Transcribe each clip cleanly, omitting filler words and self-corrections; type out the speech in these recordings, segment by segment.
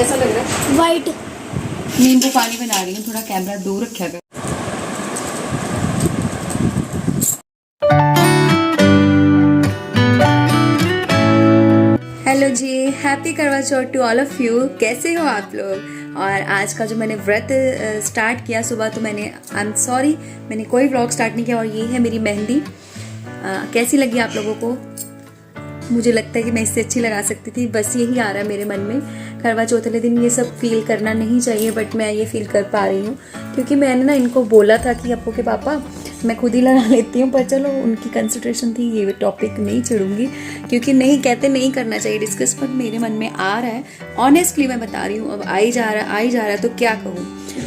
कैसा लग रहा है? वाइट। नींबू पानी बना रही हूँ, थोड़ा कैमरा दूर रखा कर। हेलो जी, हैप्पी करवा चौथ टू ऑल ऑफ यू। कैसे हो आप लोग? और आज का जो मैंने व्रत स्टार्ट किया सुबह, तो मैंने आई एम सॉरी मैंने कोई व्लॉग स्टार्ट नहीं किया। और ये है मेरी मेहंदी। कैसी लगी आप लोगों को? मुझे लगता है कि मैं इससे अच्छी लगा सकती थी, बस यही आ रहा है मेरे मन में। करवा चौथ वाले दिन ये सब फील करना नहीं चाहिए, बट मैं ये फील कर पा रही हूँ क्योंकि मैंने ना इनको बोला था कि अपू के पापा मैं खुद ही लगा लेती हूँ, पर चलो उनकी कंसिडरेशन थी, ये टॉपिक नहीं छेड़ूंगी क्योंकि नहीं कहते नहीं करना चाहिए डिस्कस, पर मेरे मन में आ रहा है। ऑनेस्टली मैं बता रही हूँ, अब आ ही जा रहा है तो क्या कहूँ।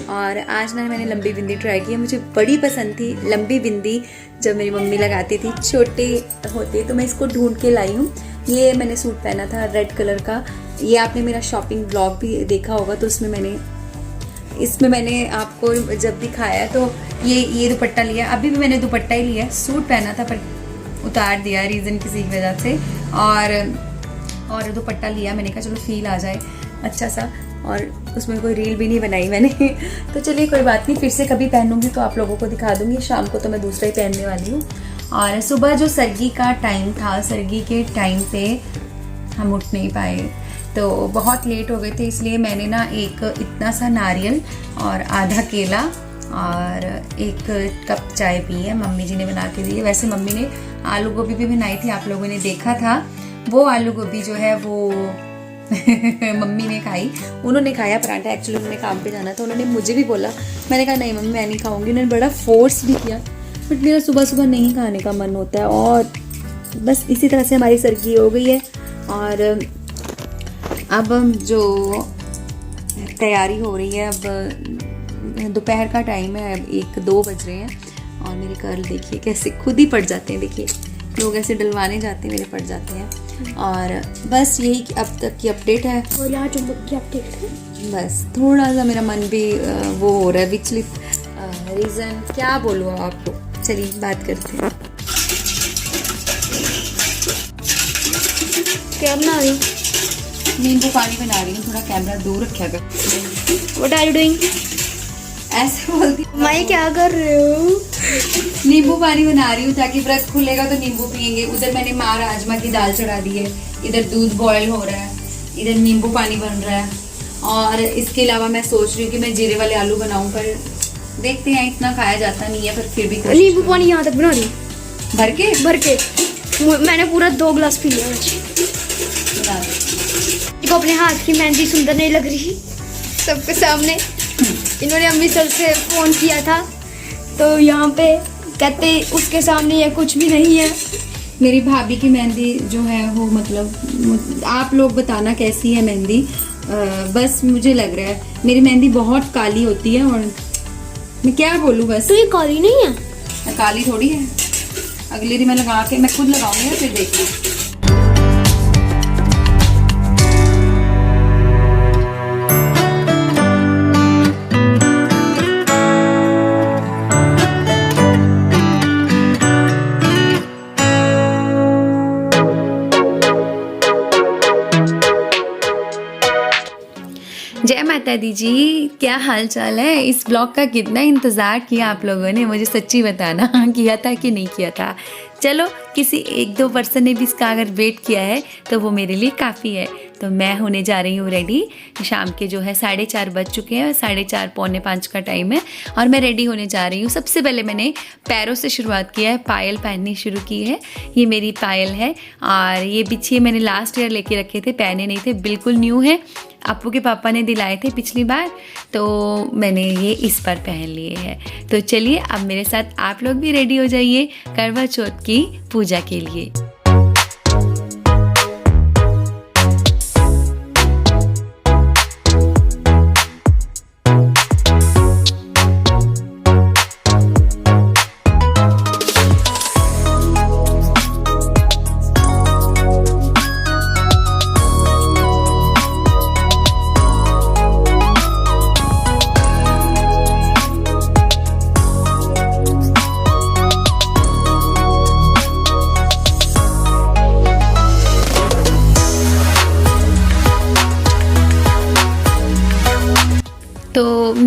और आज ना मैंने लंबी बिंदी ट्राई की है, मुझे बड़ी पसंद थी लंबी बिंदी। जब मेरी मम्मी लगाती थी छोटे होते, तो मैं इसको ढूंढ के लाई हूँ। ये मैंने सूट पहना था रेड कलर का। ये आपने मेरा शॉपिंग ब्लॉग भी देखा होगा, तो इसमें मैंने आपको जब दिखाया तो ये दुपट्टा लिया। अभी भी मैंने दुपट्टा ही लिया, सूट पहना था पर उतार दिया रीज़न किसी की वजह से, और दुपट्टा लिया। मैंने कहा चलो फील आ जाए अच्छा सा, और उसमें कोई रील भी नहीं बनाई मैंने तो चलिए कोई बात नहीं, फिर से कभी पहनूंगी तो आप लोगों को दिखा दूंगी। शाम को तो मैं दूसरा ही पहनने वाली हूँ। और सुबह जो सरगी का टाइम था, सरगी के टाइम पे हम उठ नहीं पाए, तो बहुत लेट हो गए थे, इसलिए मैंने ना एक इतना सा नारियल और आधा केला और 1 कप चाय पी है। मम्मी जी ने बना के दी है। वैसे मम्मी ने आलू गोभी भी बनाई थी, आप लोगों ने देखा था। वो आलू गोभी जो है वो मम्मी ने खाई, उन्होंने खाया पराठा। एक्चुअली उन्होंने काम पे जाना था, उन्होंने मुझे भी बोला, मैंने कहा नहीं मम्मी मैं नहीं खाऊंगी। उन्होंने बड़ा फोर्स भी किया, बट मेरा सुबह सुबह नहीं खाने का मन होता है। और बस इसी तरह से हमारी सरगी हो गई है। और अब जो तैयारी हो रही है, अब दोपहर का टाइम है, अब 1-2 बज रहे हैं। और मेरे कर्ल देखिए कैसे खुद ही पड़ जाते हैं, देखिए लोग ऐसे डलवाने जाते हैं, मेरे पड़ जाते हैं। और बस यही अब तक की अपडेट है। और यहाँ चुंबक की अपडेट है। बस थोड़ा सा मेरा मन भी वो हो रहा है विचलित। रीज़न क्या बोलूँ आपको, चलिए बात करते हैं। क्या बना रही हूँ? नींबू पानी बना रही हूँ, थोड़ा कैमरा दूर रखा कर। What are you doing? ऐसे बोलती मैं क्या कर रही हूँ? नींबू पानी बना रही हूँ ताकि व्रत खुलेगा तो नींबू पियेंगे। उधर मैंने माँ राजमा की दाल चढ़ा दी है, इधर दूध बॉयल हो रहा है, इधर नींबू पानी बन रहा है। और इसके अलावा मैं सोच रही हूँ कि मैं जीरे वाले आलू बनाऊं, पर देखते हैं, इतना खाया जाता नहीं है, पर फिर भी नींबू पानी यहाँ तक बना रही भर के मैंने पूरा 2 गिलास पी लिया। बना दो। को अपने हाथ की मेहंदी सुंदर नहीं लग रही सबके सामने। इन्होंने अमृतसर से फ़ोन किया था, तो यहाँ पे कहते उसके सामने ये कुछ भी नहीं है। मेरी भाभी की मेहंदी जो है वो, मतलब आप लोग बताना कैसी है मेहंदी। बस मुझे लग रहा है मेरी मेहंदी बहुत काली होती है, और मैं क्या बोलूँ, बस तो ये काली नहीं है? काली थोड़ी है। अगले दिन मैं लगा के, मैं खुद लगाऊंगी, फिर देखिए। जय माता दी जी, क्या हाल चाल है? इस ब्लॉग का कितना इंतज़ार किया आप लोगों ने, मुझे सच्ची बताना किया था कि नहीं किया था। चलो किसी 1-2 पर्सन ने भी इसका अगर वेट किया है तो वो मेरे लिए काफ़ी है। तो मैं होने जा रही हूँ रेडी। शाम के जो है 4:30 बज चुके हैं, 4:30 पौने 5 का टाइम है, और मैं रेडी होने जा रही हूँ। सबसे पहले मैंने पैरों से शुरुआत किया है, पायल पहननी शुरू की है। ये मेरी पायल है, और ये बिछिए मैंने लास्ट ईयर लेके रखे थे, पहने नहीं थे, बिल्कुल न्यू है। अपू के पापा ने दिलाए थे पिछली बार, तो मैंने ये इस बार पहन लिए हैं। तो चलिए अब मेरे साथ आप लोग भी रेडी हो जाइए करवा चौथ की पूजा के लिए।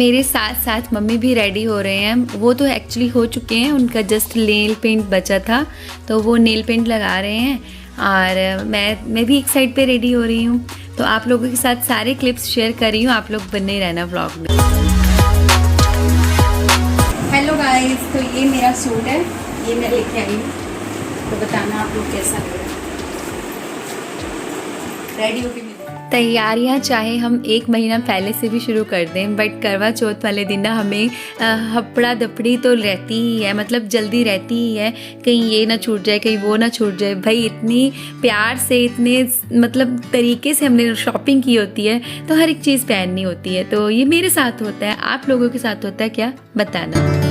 मेरे साथ साथ मम्मी भी रेडी हो रहे हैं। वो तो एक्चुअली हो चुके हैं, उनका जस्ट नेल पेंट बचा था तो वो नेल पेंट लगा रहे हैं और मैं भी एक साइड पे रेडी हो रही हूँ। तो आप लोगों के साथ सारे क्लिप्स शेयर कर रही हूँ, आप लोग बने रहना व्लॉग में। हेलो गाइस, तो ये मेरा सूट है, ये मैं लेके आई हूँ, तो बताना आप लोग कैसा लग रहा है। रेडी होके तैयारियां चाहे हम 1 महीना पहले से भी शुरू कर दें, बट करवा चौथ वाले दिन ना हमें हपड़ा दपड़ी तो रहती ही है, मतलब जल्दी रहती ही है, कहीं ये ना छूट जाए, कहीं वो ना छूट जाए। भाई इतनी प्यार से, इतने मतलब तरीके से हमने शॉपिंग की होती है, तो हर एक चीज़ पहननी होती है। तो ये मेरे साथ होता है, आप लोगों के साथ होता है क्या, बताना।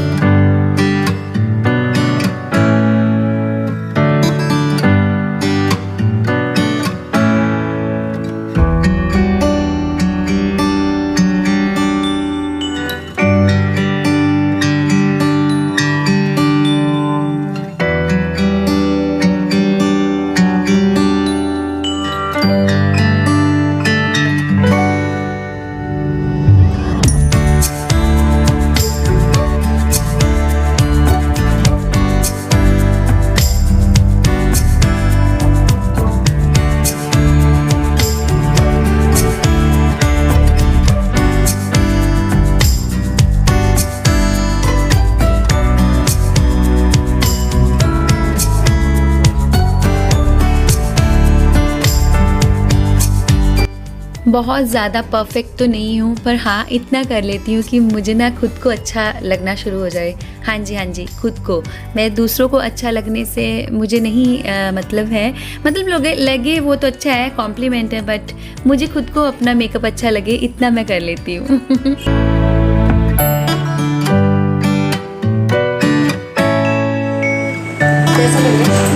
बहुत ज़्यादा परफेक्ट तो नहीं हूँ, पर हाँ इतना कर लेती हूँ कि मुझे ना खुद को अच्छा लगना शुरू हो जाए। हाँ जी, खुद को। मैं दूसरों को अच्छा लगने से मुझे नहीं मतलब है, मतलब लगे वो तो अच्छा है, कॉम्प्लीमेंट है, बट मुझे खुद को अपना मेकअप अच्छा लगे, इतना मैं कर लेती हूँ।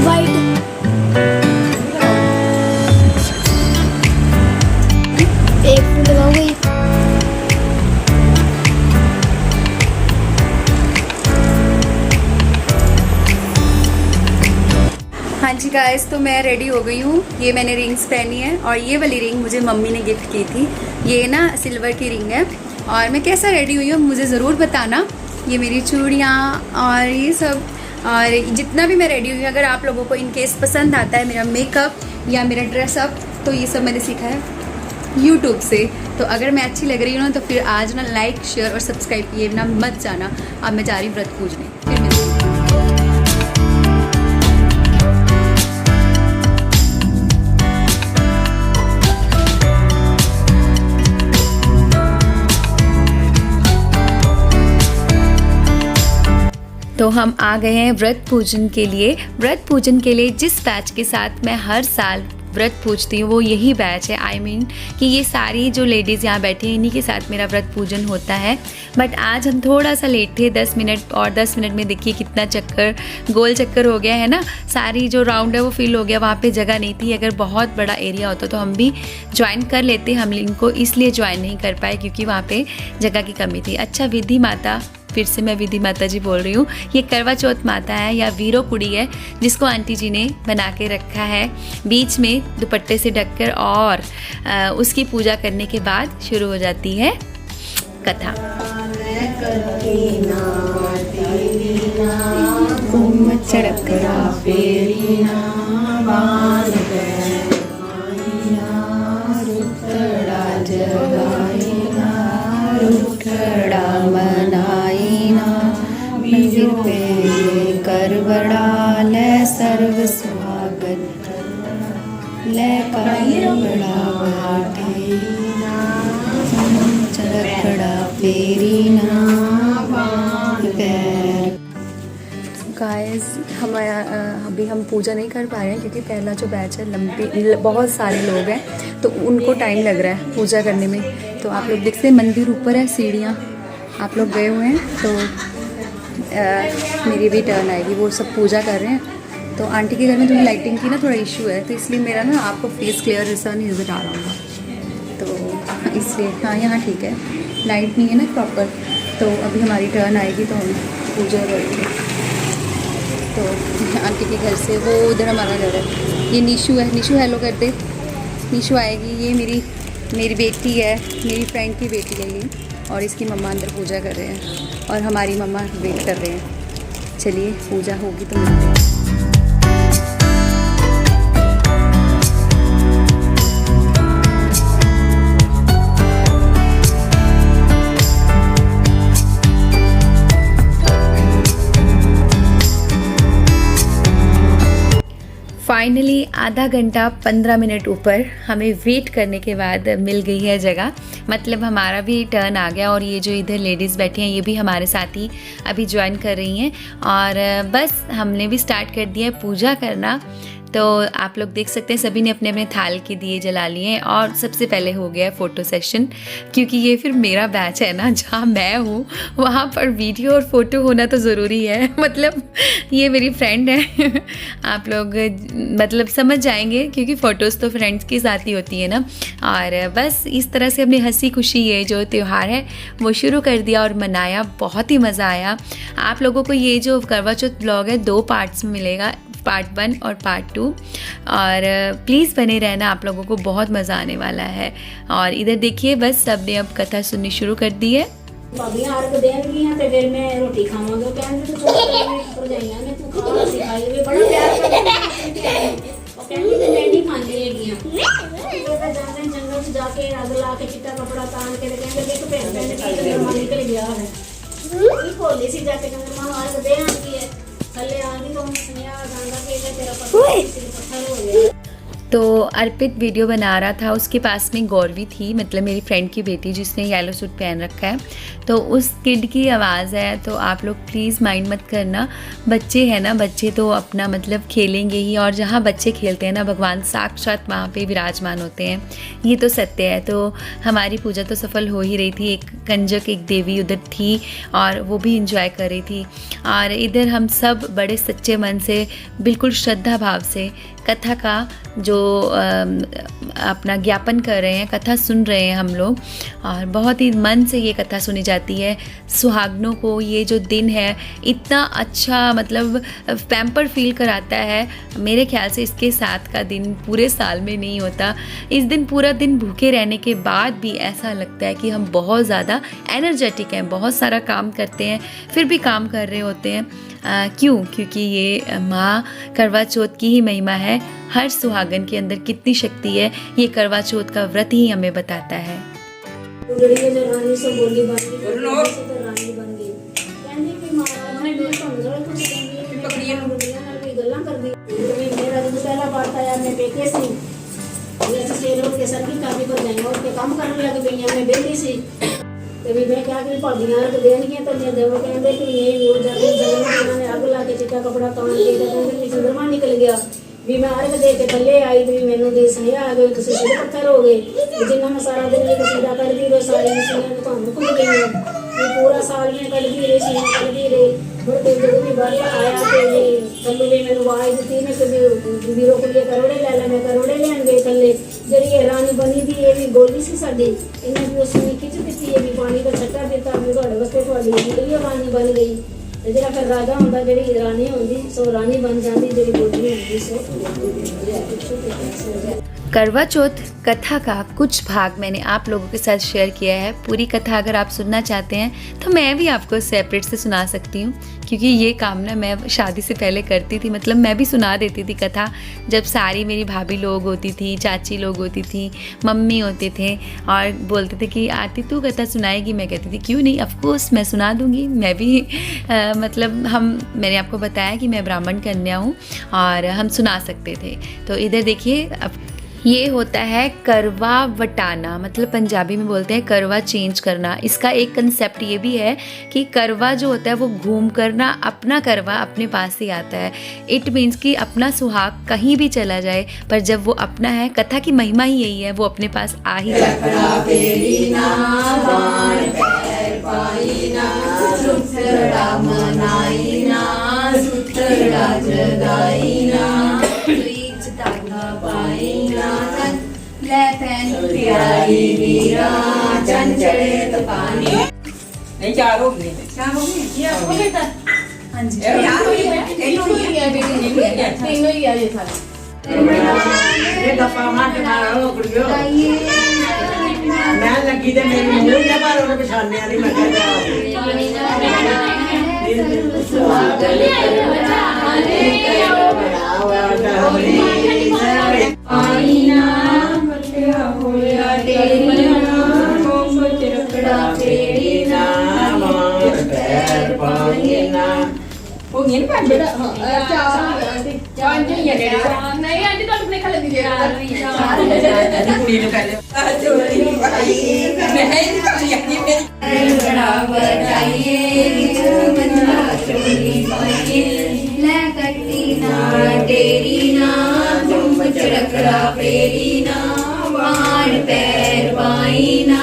वाइट एक लगाऊंगी। हाँ जी गाइस, तो मैं रेडी हो गई हूँ। ये मैंने रिंग्स पहनी है और ये वाली रिंग मुझे मम्मी ने गिफ्ट की थी। ये ना सिल्वर की रिंग है। और मैं कैसा रेडी हुई हूँ मुझे ज़रूर बताना। ये मेरी चूड़ियाँ और ये सब, और जितना भी मैं रेडी हुई हूँ, अगर आप लोगों को इनकेस पसंद आता है मेरा मेकअप या मेरा ड्रेसअप, तो ये सब मैंने सीखा है यूट्यूब से। तो अगर मैं अच्छी लग रही हूँ ना, तो फिर आज ना लाइक शेयर और सब्सक्राइब किए ना मत जाना। अब मैं जा रही हूँ व्रत पूजने, फिर मिलती हूँ। तो हम आ गए हैं व्रत पूजन के लिए। व्रत पूजन के लिए जिस बैच के साथ मैं हर साल व्रत पूजती हूँ वो यही बैच है। I mean कि ये सारी जो लेडीज़ यहाँ बैठी हैं, इन्हीं के साथ मेरा व्रत पूजन होता है। बट आज हम थोड़ा सा लेट थे, 10 मिनट, और 10 मिनट में देखिए कितना चक्कर, गोल चक्कर हो गया है ना। सारी जो राउंड है वो फिल हो गया, वहाँ पे जगह नहीं थी। अगर बहुत बड़ा एरिया होता तो हम भी ज्वाइन कर लेते, हम इनको इसलिए ज्वाइन नहीं कर पाए क्योंकि वहाँ पे जगह की कमी थी। अच्छा, विधि माता, फिर से मैं विधि माता जी बोल रही हूँ। ये करवा चौथ माता है या वीरो कुड़ी है, जिसको आंटी जी ने बना के रखा है बीच में दुपट्टे से ढककर, और उसकी पूजा करने के बाद शुरू हो जाती है कथा। करबड़ा ले सर्व स्वागत ले करबड़ा चरखड़ा फेरी ना पैर। गाइस, अभी हम पूजा नहीं कर पा रहे हैं क्योंकि पहला जो बैच है बहुत सारे लोग हैं, तो उनको टाइम लग रहा है पूजा करने में। तो आप लोग देखते हैं मंदिर ऊपर है, सीढ़ियाँ आप लोग गए हुए हैं, तो मेरी भी टर्न आएगी। वो सब पूजा कर रहे हैं। तो आंटी के घर में थोड़ी लाइटिंग की ना थोड़ा इशू है, तो इसलिए मेरा ना आपको फेस क्लियर ऐसा नहीं नज़र आ रहा होगा, तो इसलिए हाँ यहाँ ठीक है, लाइट नहीं है ना प्रॉपर। तो अभी हमारी टर्न आएगी तो हम पूजा करेंगे। तो आंटी के घर से वो उधर हमारा घर है। ये निशु है, निशु हेलो कर दे। निशु आएगी, ये मेरी बेटी है, मेरी फ्रेंड की बेटी है ये। और इसकी मम्मा अंदर पूजा कर रहे हैं और हमारी मम्मा वेट कर रहे हैं। चलिए पूजा होगी तो मिलते हैं। फाइनली आधा घंटा 15 मिनट ऊपर हमें वेट करने के बाद मिल गई है जगह, मतलब हमारा भी टर्न आ गया। और ये जो इधर लेडीज़ बैठी हैं ये भी हमारे साथ ही अभी ज्वाइन कर रही हैं और बस हमने भी स्टार्ट कर दिया है पूजा करना। तो आप लोग देख सकते हैं सभी ने अपने अपने थाल के दिए जला लिए हैं और सबसे पहले हो गया फ़ोटो सेशन, क्योंकि ये फिर मेरा बैच है ना, जहाँ मैं हूँ वहाँ पर वीडियो और फ़ोटो होना तो ज़रूरी है। मतलब ये मेरी फ्रेंड है आप लोग मतलब समझ जाएंगे, क्योंकि फ़ोटोज़ तो फ्रेंड्स के साथ ही होती है ना। और बस इस तरह से अपनी हंसी खुशी ये जो त्यौहार है वो शुरू कर दिया और मनाया, बहुत ही मज़ा आया। आप लोगों को ये जो करवा चौथ ब्लॉग है 2 पार्ट्स में मिलेगा, पार्ट 1 और पार्ट 2, और प्लीज़ बने रहना, आप लोगों को बहुत मज़ा आने वाला है। और इधर देखिए बस सब ने अब कथा सुननी शुरू कर दी है। भाभियां अर्घ देंगियां ते फिर मैं रोटी खावांगा, कहंदे तू चुप भरजाइयां ने तू खा सिखाई वे बड़ा प्यार करदी है। और कहंदी ते मैं नहीं खांदी हैगियां, वो तो जाने जंगल च जाके अग ला के चिट्टा कपड़ा तान के कहंदे देख भैन भैन की चंद्रमा निकल गया है, की खोली सी जाके चंद्रमा अर्घ दे आंदी है, थल्ले आंदी तो सुनिया गांदा के तेरा पत्थर हो गया। तो अर्पित वीडियो बना रहा था, उसके पास में गौरवी थी, मतलब मेरी फ्रेंड की बेटी जिसने येलो सूट पहन रखा है। तो उस किड की आवाज़ है, तो आप लोग प्लीज़ माइंड मत करना। बच्चे हैं ना, बच्चे तो अपना मतलब खेलेंगे ही, और जहाँ बच्चे खेलते हैं ना भगवान साक्षात वहाँ पे विराजमान होते हैं, ये तो सत्य है। तो हमारी पूजा तो सफल हो ही रही थी। एक कंजक एक देवी उधर थी और वो भी इंजॉय कर रही थी, और इधर हम सब बड़े सच्चे मन से बिल्कुल श्रद्धा भाव से कथा का जो अपना ज्ञापन कर रहे हैं, कथा सुन रहे हैं हम लोग, और बहुत ही मन से ये कथा सुनी जाती है। सुहागनों को ये जो दिन है इतना अच्छा मतलब पैम्पर फील कराता है। मेरे ख्याल से इसके साथ का दिन पूरे साल में नहीं होता। इस दिन पूरा दिन भूखे रहने के बाद भी ऐसा लगता है कि हम बहुत ज़्यादा एनर्जेटिक हैं, बहुत सारा काम करते हैं फिर भी काम कर रहे होते हैं। क्यों? क्योंकि ये माँ करवा चौथ की ही महिमा है। हर सुहागन के अंदर कितनी शक्ति है ये करवा चौथ का व्रत ही हमें बताता है। रानी से बोली बन गई, रानी बन गई, कहंदी कि महाराज ने दिल समझो कुछ कहंदी पकड़िए बुढ़िया नाल कोई गल्लां कर दी। मेरा जो पहला बात आया मैं पेके सी, मैं सवेरे उठ के सर की काफी पर जाएंगे और के काम करने लग गई, मैं बेली सी ते भी मैं क्या कि भाभियां अर्घ देंगियां तो मैं देव कहंदे कि ये वो जाके जंगल में आग ला के चिट्टा कपड़ा तान के कहंदे कि चंद्रमा निकल गया। भी मैं अर्घ दे के थल्ले आई भी मैनू दे सुनिया आ गए, तुसीं सिर पत्थर हो गए। जिन्ना मैं सारा दिन ये कसीदा करदी रही, सारी मशीनें तुहानू खुल गईयां, ये पूरा साल में कढ़दी रही सी कढ़दी रही। मुड़ के जो भी बार आया तो ये थल्ले भी मैनू आवाज दी ने कि वीरों को ये करोड़े ले ला, मैं करोड़े लेन गए थल्ले। ਜਿਹੜੀ ਇਹ ਰਾਣੀ ਬਣੀ ਦੀ ਇਹ ਵੀ ਗੋਲੀ ਸੀ ਸਾਡੀ, ਇਹਨਾਂ ਵੀ ਉਸ ਨੇ ਖਿੱਚ ਦਿੱਤੀ, ਇਹ ਵੀ ਪਾਣੀ ਦਾ ਛੱਟਾ ਦਿੱਤਾ ਵੀ ਤੁਹਾਡੇ ਵਾਸਤੇ ਤੁਹਾਡੀ ਇਹ ਰਾਣੀ ਬਣ ਗਈ। ਤੇ ਜਿਹੜਾ ਫਿਰ ਰਾਜਾ ਹੁੰਦਾ ਜਿਹੜੀ ਰਾਣੀ ਹੁੰਦੀ ਸੋ ਰਾਣੀ ਬਣ ਜਾਂਦੀ, ਜਿਹੜੀ ਗੋਲੀ ਹੁੰਦੀ ਸੋ करवा चौथ कथा का कुछ भाग मैंने आप लोगों के साथ शेयर किया है। पूरी कथा अगर आप सुनना चाहते हैं तो मैं भी आपको सेपरेट से सुना सकती हूँ, क्योंकि ये काम ना मैं शादी से पहले करती थी। मतलब मैं भी सुना देती थी कथा, जब सारी मेरी भाभी लोग होती थी, चाची लोग होती थी, मम्मी होते थे और बोलते थे कि आरती तू कथा सुनाएगी। मैं कहती थी क्यों नहीं, ऑफकोर्स मैं सुना दूँगी। मैं भी मतलब मैंने आपको बताया कि मैं ब्राह्मण कन्या हूँ और हम सुना सकते थे। तो इधर देखिए, अब ये होता है करवा वटाना, मतलब पंजाबी में बोलते हैं करवा चेंज करना। इसका एक कंसेप्ट ये भी है कि करवा जो होता है वो घूम करना, अपना करवा अपने पास ही आता है। इट मीन्स कि अपना सुहाग कहीं भी चला जाए, पर जब वो अपना है, कथा की महिमा ही यही है, वो अपने पास आ ही जाता नहीं चार हो गए, चार हो गए, ये हो गए था। हाँ जी, यार हो गए, तीनों ही आ गए, तीनों ही आ गए था। ये दफा मार के मारो गुड़ियों। मैं लगी ते मेरी मूंह ने पर उन्हें पछानने वाली मैं कह नहीं आंटी तो अपने खा लीजिए कुड़ी ने पहले तेरी ना तुम चरखड़ा फेरी ना वाण पैर पाई ना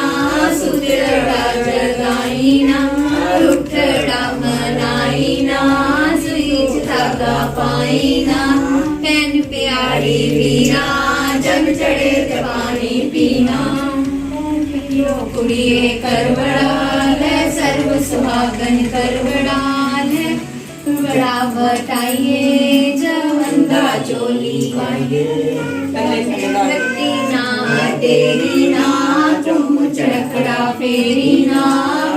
सुतड़ा जगाई ना रुठड़ा मनाई ना सुईच धागा पाई ना पैन प्यारी वीरा जग चढ़े जवानी पीना कुड़िए करवड़ा ले सर्व सुहागन करवड़ा ले बड़ा बटाइए जवंदा चोली ना तेरी ना तुम चरखड़ा फेरी ना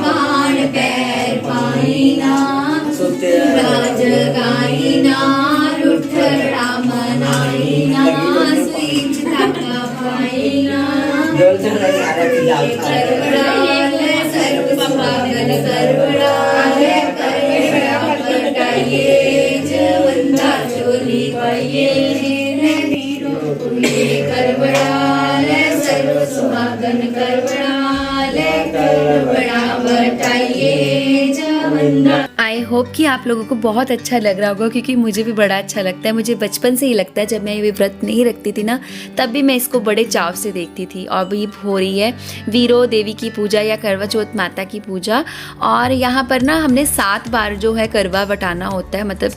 बाण पैर पाई ना जगाई ना रुठड़ा मनाई ना स्वीच धागा पाई ना करवड़ा ले सर्व सुहागन करवड़ा ले करवड़ा बटाइए जवंदा चोली पाइए वीरो कुड़िए करवड़ा ले सर्व सुहागन करवड़ा ले करवड़ा बटाइए जवंदा। आई होप कि आप लोगों को बहुत अच्छा लग रहा होगा, क्योंकि मुझे भी बड़ा अच्छा लगता है। मुझे बचपन से ही लगता है, जब मैं ये व्रत नहीं रखती थी ना तब भी मैं इसको बड़े चाव से देखती थी। और अभी हो रही है वीरो देवी की पूजा या करवा चौथ माता की पूजा। और यहाँ पर ना हमने 7 बार जो है करवा बटाना होता है, मतलब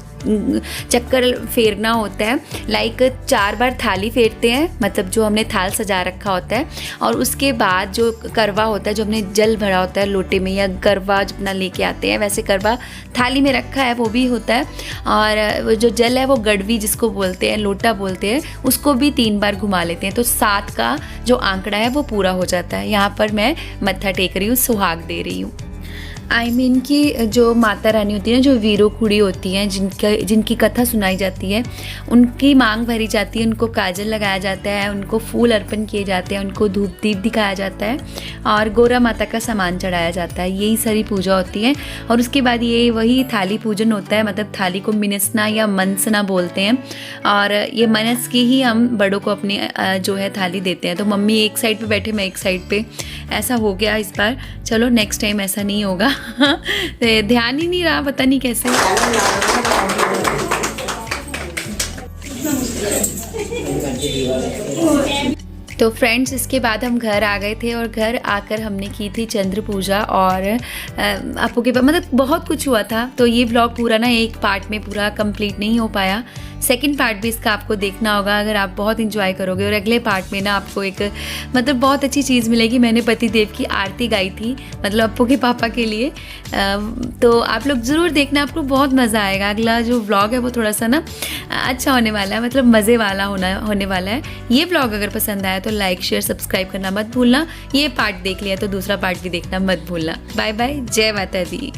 चक्कर फेरना होता है। लाइक 4 बार थाली फेरते हैं, मतलब जो हमने थाल सजा रखा होता है, और उसके बाद जो करवा होता है, जो हमने जल भरा होता है लोटे में, या करवा अपना लेके आते हैं, वैसे करवा थाली में रखा है वो भी होता है। और वो जो जल है वो गड़वी जिसको बोलते हैं, लोटा बोलते हैं, उसको भी 3 बार घुमा लेते हैं। तो 7 का जो आंकड़ा है वो पूरा हो जाता है। यहाँ पर मैं मत्था टेक रही हूँ, सुहाग दे रही हूँ। आई मीन कि जो माता रानी होती है ना, जो वीरो कुड़ी होती हैं, जिनकी कथा सुनाई जाती है, उनकी मांग भरी जाती है, उनको काजल लगाया जाता है, उनको फूल अर्पण किए जाते हैं, उनको धूप दीप दिखाया जाता है, और गोरा माता का सामान चढ़ाया जाता है। यही सारी पूजा होती है। और उसके बाद ये वही थाली पूजन होता है, मतलब थाली को मिनसना या मनसना बोलते हैं। और ये मनस के ही हम बड़ों को अपनी जो है थाली देते हैं। तो मम्मी एक साइड पे बैठे, मैं एक साइड पे, ऐसा हो गया इस बार। चलो नेक्स्ट टाइम ऐसा नहीं होगा। ध्यान ही नहीं रहा, पता नहीं कैसे। तो फ्रेंड्स, इसके बाद हम घर आ गए थे, और घर आकर हमने की थी चंद्र पूजा। और आपको के मतलब बहुत कुछ हुआ था। तो ये व्लॉग पूरा ना एक पार्ट में पूरा कंप्लीट नहीं हो पाया। सेकंड पार्ट भी इसका आपको देखना होगा, अगर आप बहुत इंजॉय करोगे। और अगले पार्ट में ना आपको एक मतलब बहुत अच्छी चीज़ मिलेगी। मैंने पति देव की आरती गाई थी, मतलब अप्पू के पापा के लिए। तो आप लोग ज़रूर देखना, आपको बहुत मज़ा आएगा। अगला जो व्लॉग है वो थोड़ा सा ना अच्छा होने वाला है, मतलब मज़े वाला होने वाला है। ये व्लॉग अगर पसंद आया तो लाइक शेयर सब्सक्राइब करना मत भूलना। ये पार्ट देख लिया तो दूसरा पार्ट भी देखना मत भूलना। बाय बाय, जय माता दी।